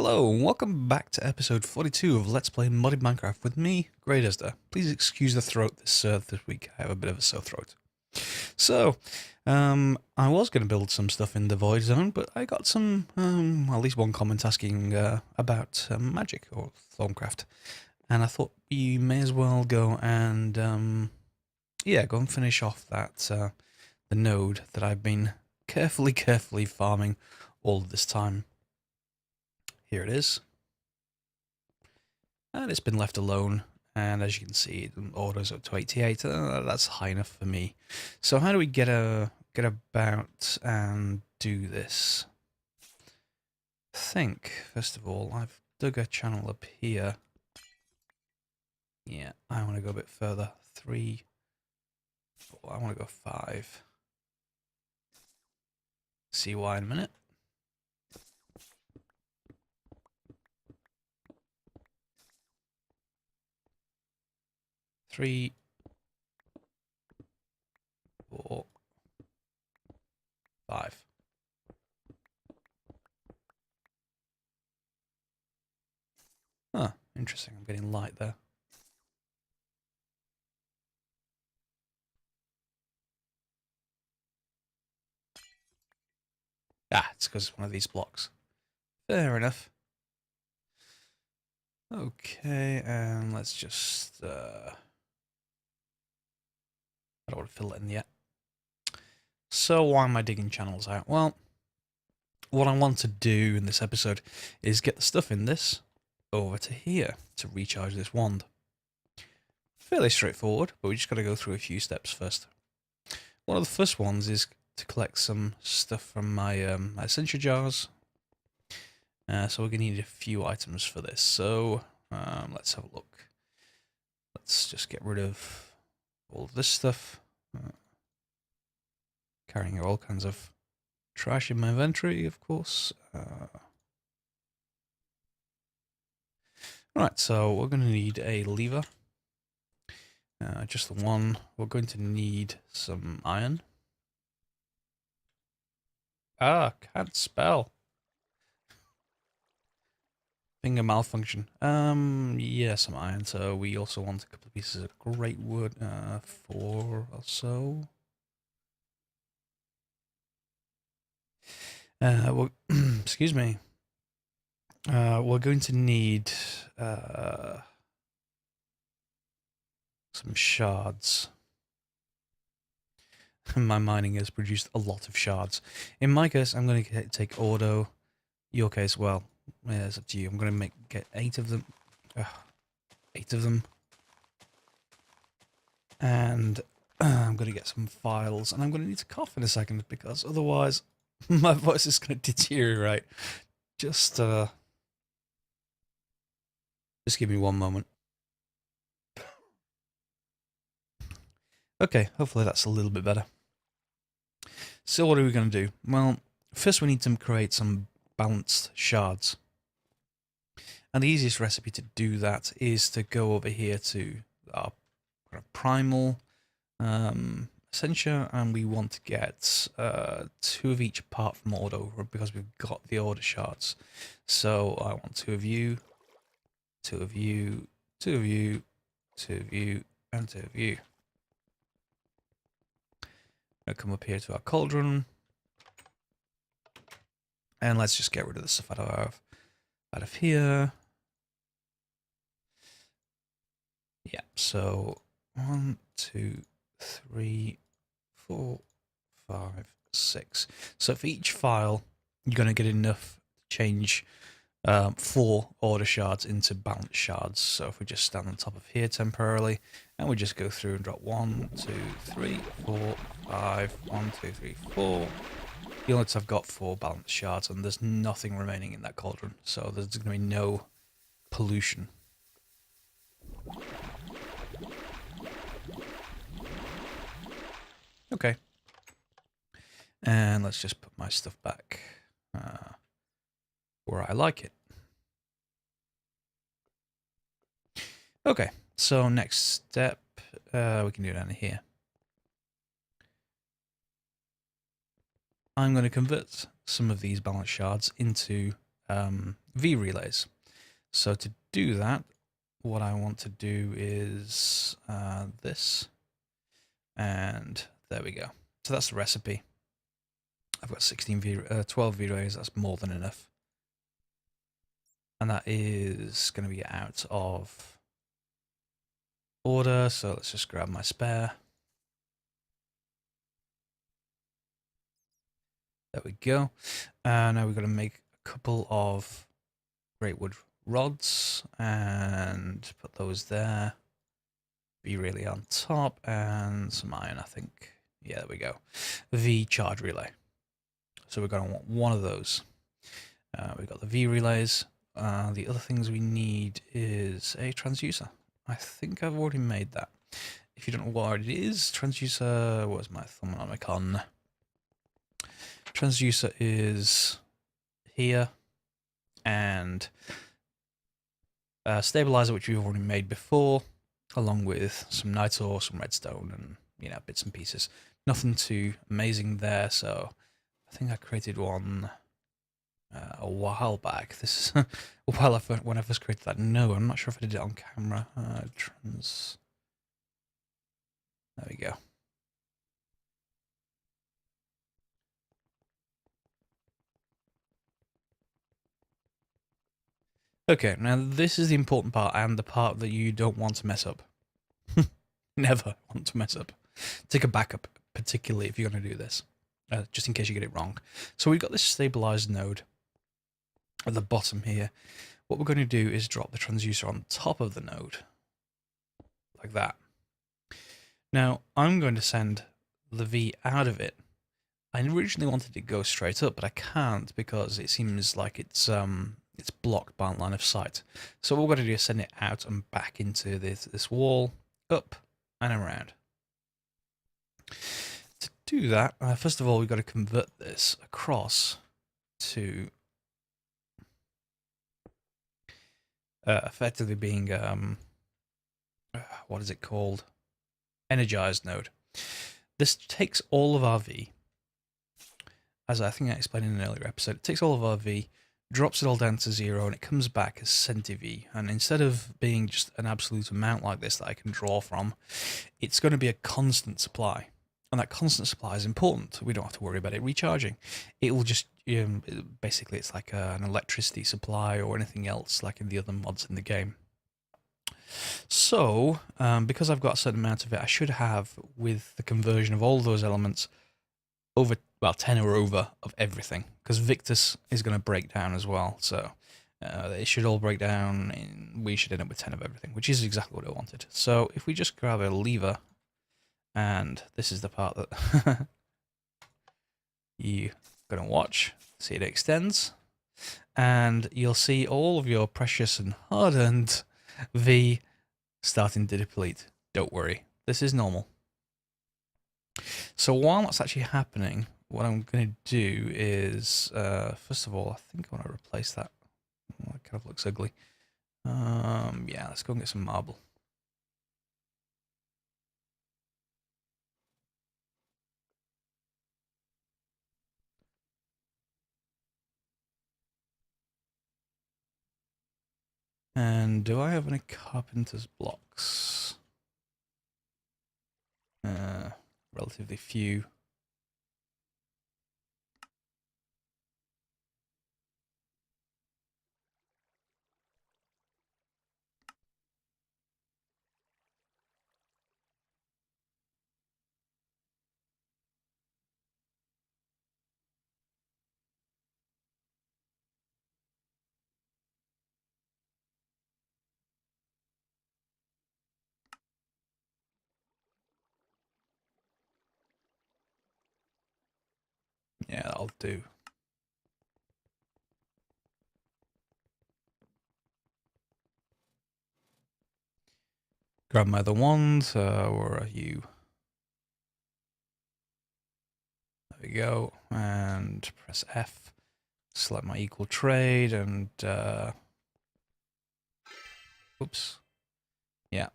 Hello, and welcome back to episode 42 of Let's Play Modded Minecraft with me, Greydesda. Please excuse the throat this week. I have a bit of a sore throat. So, I was going to build some stuff in the Void Zone, but I got some, at least one comment asking about magic or Thorncraft. And I thought we may as well go and, go and finish off that, the node that I've been carefully farming all this time. Here it is. And it's been left alone. And as you can see, the order's up to 88. That's high enough for me. So how do we get about and do this? I think, first of all, I've dug a channel up here. Yeah, I want to go a bit further. 3, 4, I want to go 5. See why in a minute. 3, 4, 5. Huh, interesting. I'm getting light there. Ah, it's because it's one of these blocks. Fair enough. Okay, and let's just... I don't want to fill it in yet. So why am I digging channels out? Well, what I want to do in this episode is get the stuff in this over to here to recharge this wand. Fairly straightforward, but we just got to go through a few steps first. One of the first ones is to collect some stuff from my, my essential jars. So we're going to need a few items for this. So let's have a look. Let's just get rid of all this stuff. Carrying all kinds of trash in my inventory, of course. Right, so we're going to need a lever. Just the one. We're going to need some iron. Ah, can't spell. Finger malfunction. Yeah, some iron. So we also want a couple of pieces of great wood. 4 or so. Well, excuse me. We're going to need some shards. My mining has produced a lot of shards. In my case, I'm going to take Ordo. Your case, well, yeah, it's up to you. I'm going to get 8 of them. 8 of them. And I'm going to get some files. And I'm going to need to cough in a second because otherwise my voice is going to deteriorate. Just give me one moment. Okay, hopefully that's a little bit better. So what are we going to do? Well, first we need to create some balanced shards. And the easiest recipe to do that is to go over here to our primal essential, and we want to get 2 of each apart from Ordo because we've got the Order shards. So I want 2 of you, 2 of you, 2 of you, 2 of you, and 2 of you. I'm going to come up here to our cauldron. And let's just get rid of the stuff out of here. Yeah, so 1, 2, 3, 4, 5, 6. So for each file, you're going to get enough to change 4 order shards into balanced shards. So if we just stand on top of here temporarily, and we just go through and drop 1, 2, 3, 4, 5, 1, 2, 3, 4. You'll notice I've got 4 balanced shards, and there's nothing remaining in that cauldron, so there's going to be no pollution. Okay. And let's just put my stuff back where I like it. Okay, so next step, we can do it down here. I'm going to convert some of these balanced shards into V relays. So to do that, what I want to do is this, and there we go. So that's the recipe. I've got 12 V relays. That's more than enough, and that is going to be out of order. So let's just grab my spare. There we go. Now we've got to make a couple of great wood rods and put those there. Be really on top, and some iron, I think. Yeah, there we go. V charge relay. So we're going to want one of those. We've got the V relays. The other things we need is a transducer. I think I've already made that. If you don't know what it is, transducer, where's my thermonomicon? Transducer is here, and stabilizer, which we've already made before, along with some nitor, some redstone, and bits and pieces. Nothing too amazing there. So I think I created one a while back. This is a while when I first created that. No, I'm not sure if I did it on camera. There we go. Okay, now this is the important part, and the part that you don't want to mess up. Never want to mess up. Take a backup, particularly if you're going to do this, just in case you get it wrong. So we've got this stabilized node at the bottom here. What we're going to do is drop the transducer on top of the node, like that. Now, I'm going to send the V out of it. I originally wanted to go straight up, but I can't because it seems like it's blocked by line of sight. So what we're going to do is send it out and back into this wall, up and around. To do that, first of all, we've got to convert this across to effectively being what is it called? Energized node. This takes all of our V, as I think I explained in an earlier episode. It takes all of our V, drops it all down to 0, and it comes back as centi-V. And instead of being just an absolute amount like this that I can draw from, it's going to be a constant supply. And that constant supply is important. We don't have to worry about it recharging. It will just, basically, it's like an electricity supply or anything else like in the other mods in the game. So, because I've got a certain amount of it, I should have, with the conversion of all those elements, over, well, 10 or over of everything, because Victus is going to break down as well. So it should all break down, and we should end up with 10 of everything, which is exactly what I wanted. So if we just grab a lever, and this is the part that you're going to watch, see it extends, and you'll see all of your precious and hard-earned V starting to deplete. Don't worry, this is normal. So while that's actually happening, what I'm going to do is, first of all, I think I want to replace that. Oh, it kind of looks ugly. Yeah, let's go and get some marble. And do I have any carpenter's blocks? Relatively few. Yeah, that'll do. Grab my other ones. Where are you? There we go. And press F. Select my equal trade and oops. Yeah.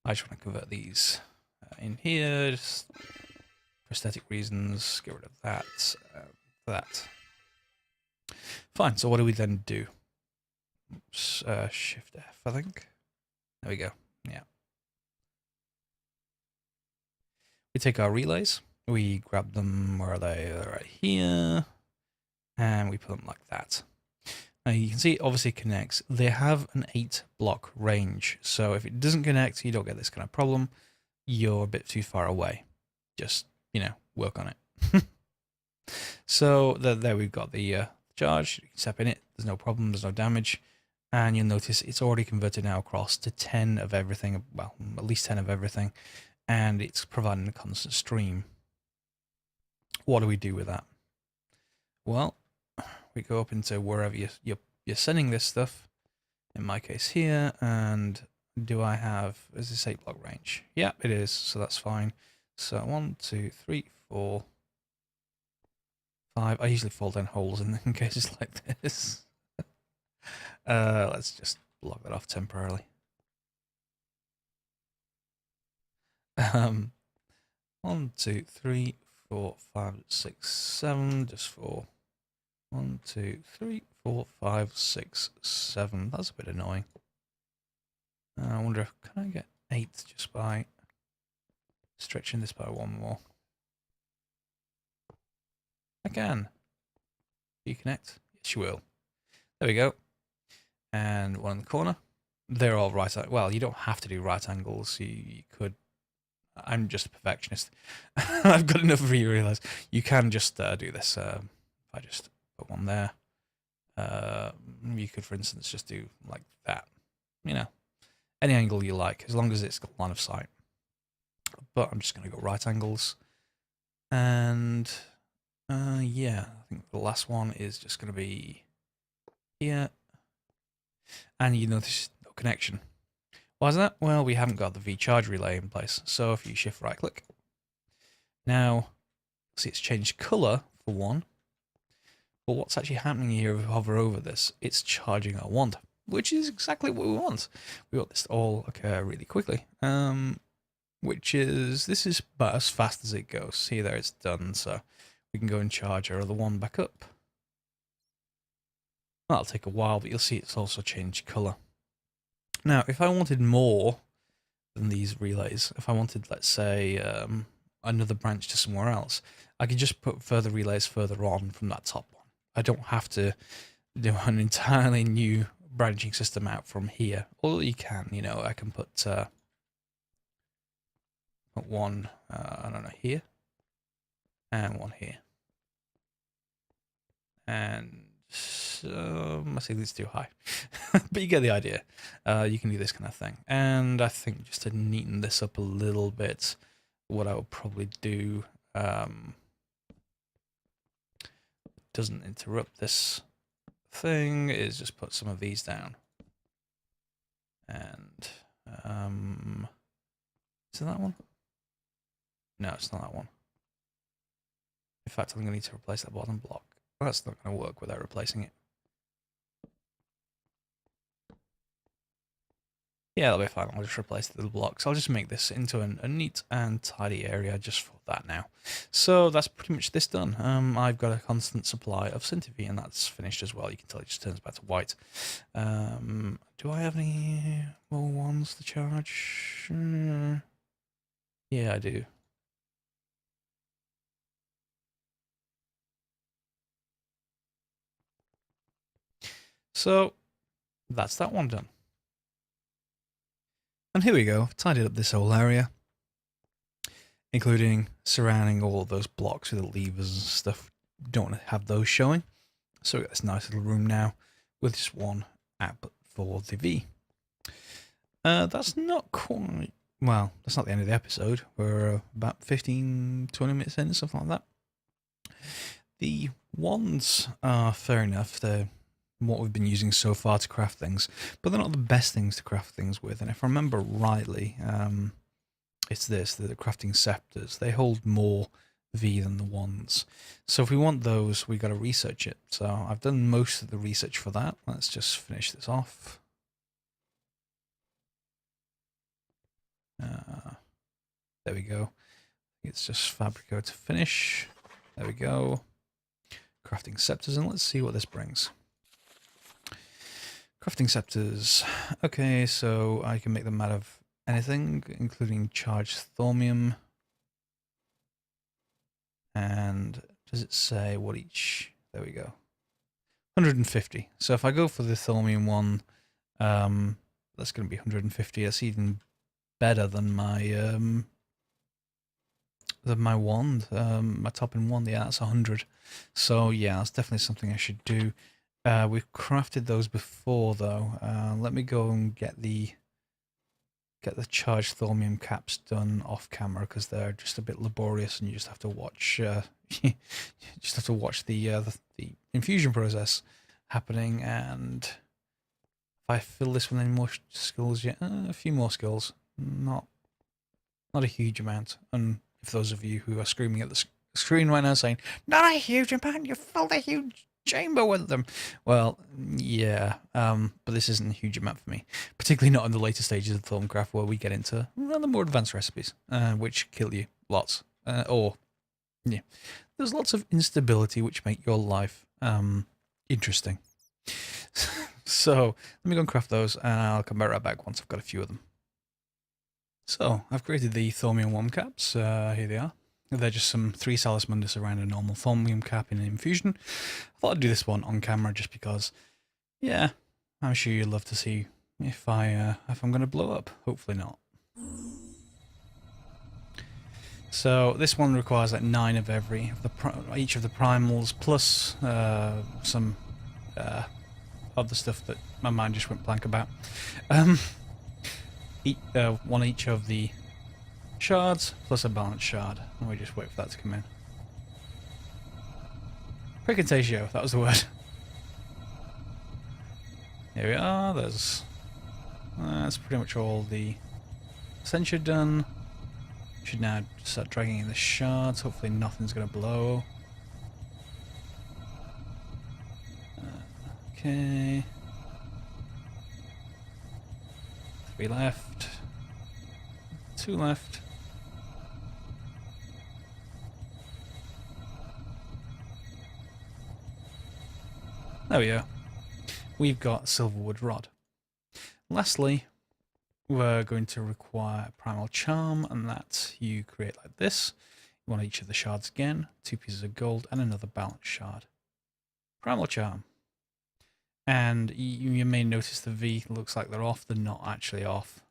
I just want to convert these in here, just for aesthetic reasons. Get rid of that. That. Fine, so what do we then do? Oops, Shift F, I think. There we go. Yeah. We take our relays, we grab them, where are they? They're right here, and we put them like that. Now you can see it obviously connects. They have an 8-block range, so if it doesn't connect, you don't get this kind of problem. You're a bit too far away. Just, work on it. So there we've got the charge. You can step in it. There's no problem. There's no damage. And you'll notice it's already converted now across to 10 of everything. Well, at least 10 of everything. And it's providing a constant stream. What do we do with that? Well, we go up into wherever you're sending this stuff. In my case here. And do I have, is this 8-block range? Yeah, it is. So that's fine. So 1, 2, 3, 4, 5. I usually fall down holes in cases like this. Let's just block that off temporarily. 1, 2, 3, 4, 5, 6, 7. Just 4. 1, 2, 3, 4, 5, 6, 7. That's a bit annoying. I wonder if can I get 8 just by stretching this by 1 more. I can. Do you connect? Yes, you will. There we go. And one in the corner. They're all right. Well, you don't have to do right angles. You could. I'm just a perfectionist. I've got enough of you to realize you can just do this. If I just put one there, you could, for instance, just do like that. Any angle you like, as long as it's got line of sight. But I'm just going to go right angles. And yeah, I think the last one is just going to be here. And you notice no connection. Why is that? Well, we haven't got the V charge relay in place. So if you shift right click, now see it's changed color for one. But what's actually happening here if we hover over this? It's charging our wand, which is exactly what we want. We want this to all occur really quickly. This is about as fast as it goes. See there, it's done. So we can go and charge our other one back up. That'll take a while, but you'll see it's also changed color. Now, if I wanted more than these relays, if I wanted, let's say, another branch to somewhere else, I could just put further relays further on from that top one. I don't have to do an entirely new branching system out from here. Although you can, I can put one, I don't know, here, and one here. And I think it's too high, but you get the idea. You can do this kind of thing. And I think just to neaten this up a little bit, what I would probably do, doesn't interrupt this thing, is just put some of these down. And is it that one? No, it's not that one. In fact, I'm going to need to replace that bottom block. Well, that's not going to work without replacing it. Yeah, that'll be fine. I'll just replace the little blocks. I'll just make this into a neat and tidy area just for that now. So that's pretty much this done. I've got a constant supply of Synth-V, and that's finished as well. You can tell it just turns back to white. Do I have any more ones to charge? Yeah, I do. So that's that one done. And here we go, tidied up this whole area, including surrounding all of those blocks with the levers and stuff. Don't want to have those showing. So we've got this nice little room now with just one output for the V. That's not quite, well, that's not the end of the episode. We're about 15, 20 minutes in, something like that. The wands are fair enough. They're what we've been using so far to craft things, but they're not the best things to craft things with. And if I remember rightly, it's the crafting scepters. They hold more V than the wands. So if we want those, we've got to research it. So I've done most of the research for that. Let's just finish this off. There we go. It's just Fabrico to finish. There we go. crafting scepters, and let's see what this brings. Crafting scepters. Okay, so I can make them out of anything, including charged thaumium. And does it say what each? There we go. 150. So if I go for the thaumium one, that's going to be 150. That's even better than my wand, my top-in wand. Yeah, that's 100. So yeah, that's definitely something I should do. We've crafted those before though. Let me go and get the charged thaumium caps done off camera because they're just a bit laborious and you just have to watch. You just have to watch the infusion process happening. And if I fill this with any more skills yet, a few more skills, not a huge amount. And if those of you who are screaming at the screen right now saying, "Not a huge amount, you filled a huge chamber with them." Well, yeah, but this isn't a huge amount for me, particularly not in the later stages of Thaumcraft where we get into rather more advanced recipes, which kill you lots. Yeah, there's lots of instability which make your life interesting. So let me go and craft those, and I'll come right back once I've got a few of them. So I've created the thaumium worm caps. Here they are. They're just some 3 Salus Mundus around a normal thaumium cap in an infusion. I thought I'd do this one on camera just because, yeah, I'm sure you'd love to see if I'm going to blow up. Hopefully not. So this one requires like 9 of each of the primals plus some other stuff that my mind just went blank about. One each of the shards plus a balanced shard. And we just wait for that to come in. Precontatio, that was the word. Here we are. That's pretty much all the censure done. Should now start dragging in the shards. Hopefully nothing's going to blow. Okay. 3 left. 2 left. There we go. We've got silverwood rod. Lastly, we're going to require primal charm, and that you create like this. You want each of the shards again, 2 pieces of gold, and another balanced shard. Primal charm. And you may notice the V looks like they're off. They're not actually off.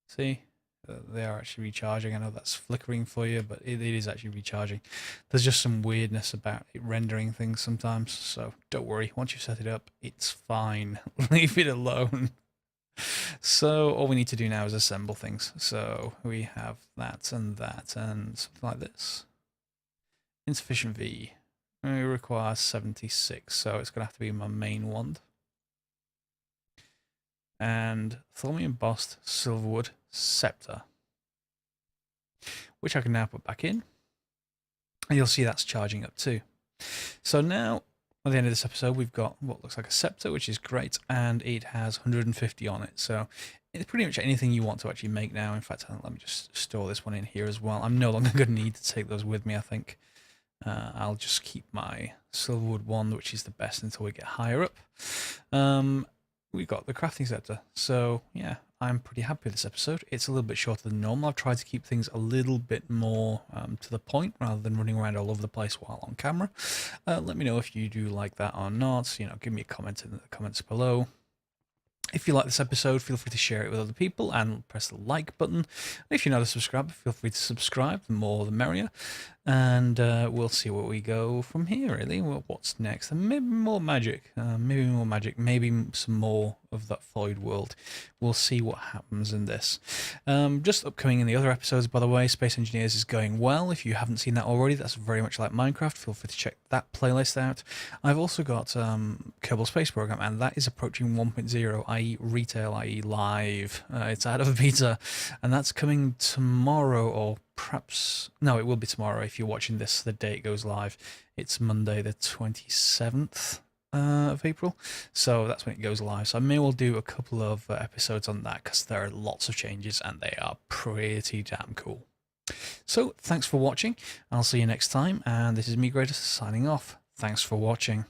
See? They are actually recharging. I know that's flickering for you, but it is actually recharging. There's just some weirdness about it rendering things sometimes, so don't worry. Once you've set it up, it's fine. Leave it alone. So all we need to do now is assemble things. So we have that and something like this. Insufficient V. We require 76, so it's going to have to be my main wand. And thaumium embossed silverwood scepter, which I can now put back in. And you'll see that's charging up too. So now, at the end of this episode, we've got what looks like a scepter, which is great, and it has 150 on it. So it's pretty much anything you want to actually make now. In fact, let me just store this one in here as well. I'm no longer going to need to take those with me, I think. I'll just keep my silverwood wand, which is the best until we get higher up. We've got the crafting scepter. So yeah, I'm pretty happy with this episode. It's a little bit shorter than normal. I've tried to keep things a little bit more to the point rather than running around all over the place while on camera. Let me know if you do like that or not. You know, give me a comment in the comments below. If you like this episode, feel free to share it with other people and press the like button. And if you're not a subscriber, feel free to subscribe. The more the merrier. And we'll see where we go from here, really. Well, what's next? And maybe more magic. Maybe some more of that void world. We'll see what happens in this. Just upcoming in the other episodes, by the way, Space Engineers is going well. If you haven't seen that already, that's very much like Minecraft. Feel free to check that playlist out. I've also got Kerbal Space Program, and that is approaching 1.0, i.e. retail, i.e. live. It's out of beta, and that's coming tomorrow, or perhaps, no, it will be tomorrow if you're watching this the day it goes live. It's Monday the 27th of April, so that's when it goes live. So I may well do a couple of episodes on that because there are lots of changes and they are pretty damn cool. So thanks for watching. I'll see you next time. And this is me, Greatest, signing off. Thanks for watching.